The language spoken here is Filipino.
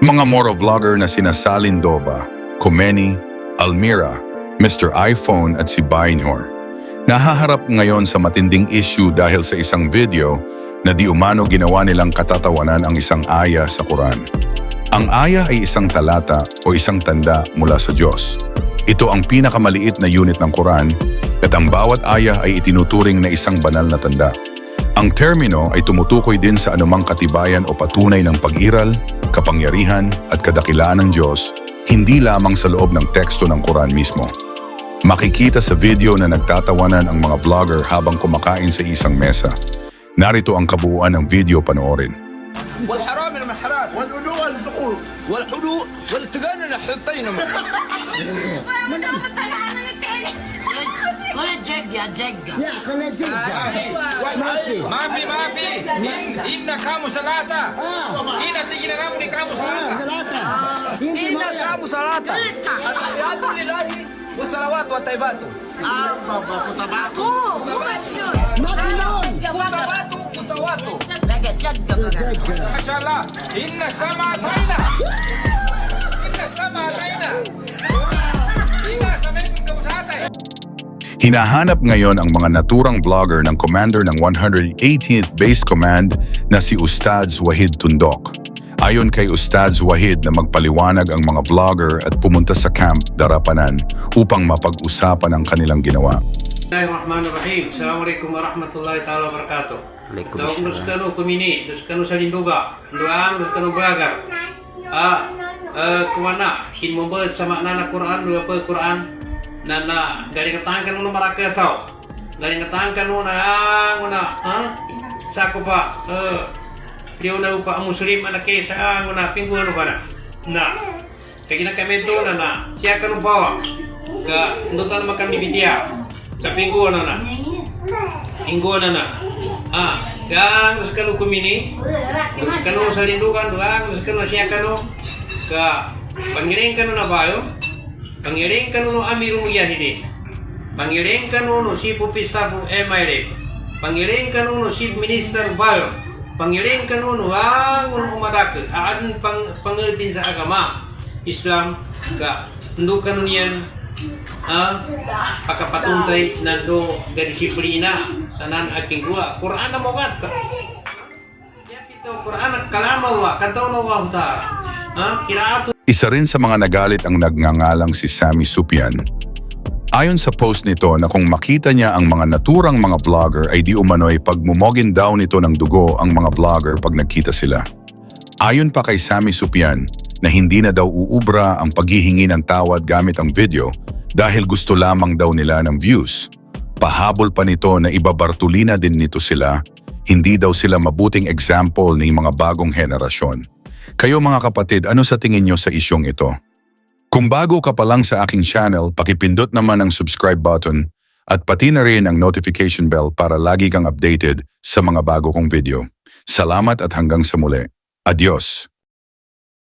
Mga motovlogger na sina Salin Doba, Komeni, Almira, Mr. iPhone at si Bainhor nahaharap ngayon sa matinding issue dahil sa isang video na di umano ginawa nilang katatawanan ang isang aya sa Quran. Ang aya ay isang talata o isang tanda mula sa Diyos. Ito ang pinakamaliit na unit ng Quran at ang bawat aya ay itinuturing na isang banal na tanda. Ang termino ay tumutukoy din sa anumang katibayan o patunay ng pag-iral, kapangyarihan at kadakilaan ng Diyos, hindi lamang sa loob ng teksto ng Quran mismo. Makikita sa video na nagtatawanan ang mga vlogger habang kumakain sa isang mesa. Narito ang kabuuan ng video, panoorin. والحرام من الحلال والهدوء والذكور والحدود والتقانن حطينا قول الجقة جقة يا خلينا جدة ما في إن كاموا صلاة إن تجي ناموا كاموا صلاة ثلاثة إن كاموا صلاة الحياة لله والصلوات والطيبات تبعكو وطواتو بقى جقة ما شاء الله إن السماء أتينا إن السماء أتينا إن سمعكم كوساتي. Hinahanap ngayon ang mga naturang vlogger ng commander ng 118th Base Command na si Ustadz Wahid Tundok. Ayon kay Ustadz Wahid na magpaliwanag ang mga vlogger at pumunta sa Camp Darapanan upang mapag-usapan ang kanilang ginawa. Bismillahirrahmanirrahim. Assalamualaikum warahmatullahi taala wabarakatuh. Tawag mo sa kano kumini, sa kano sa linduga, doang sa kano belagar. Kuwana, hinmumbad sa makna na Quran, dua pa Quran, na galing katangkan mo maraka tao. Galing katangkan mo na, sa ko pa, dia na upa muslim anak sa na pinggu ano ba na kaya ginakamento na siya ka bawa ka ndutan makan bibitia sa pinggu na kang sekalo kumini sekalo sa lindukan doang sekalo siya kano ka pangiring kano na bayo pangiring kano no amiru yahidi pangiring kano no sipu pistapu emaire pangiring kano no sip minister bayo pangiring kanuno ang umadakil aan pangertin sa agama Islam ka ndu kanunian pakapatuntay nando gadisiplina sanan aking gua Quran na mo kat ito Quran kalam Allah kantaw na Allah ta'ala kiraatu. Isa rin sa mga nagalit ang nagngangalang si Sammy Supian. Ayon sa post nito na kung makita niya ang mga naturang mga vlogger ay di umano'y pagmumogin daw nito ng dugo ang mga vlogger pag nagkita sila. Ayon pa kay Sammy Supian na hindi na daw uubra ang paghihingi ng tawad gamit ang video dahil gusto lamang daw nila ng views. Pahabol pa nito na ibabartulina din nito sila, hindi daw sila mabuting example ng mga bagong henerasyon. Kayo mga kapatid, ano sa tingin nyo sa isyong ito? Kung bago ka pa lang sa aking channel, pakipindot naman ang subscribe button at pati na rin ang notification bell para lagi kang updated sa mga bago kong video. Salamat at hanggang sa muli. Adios!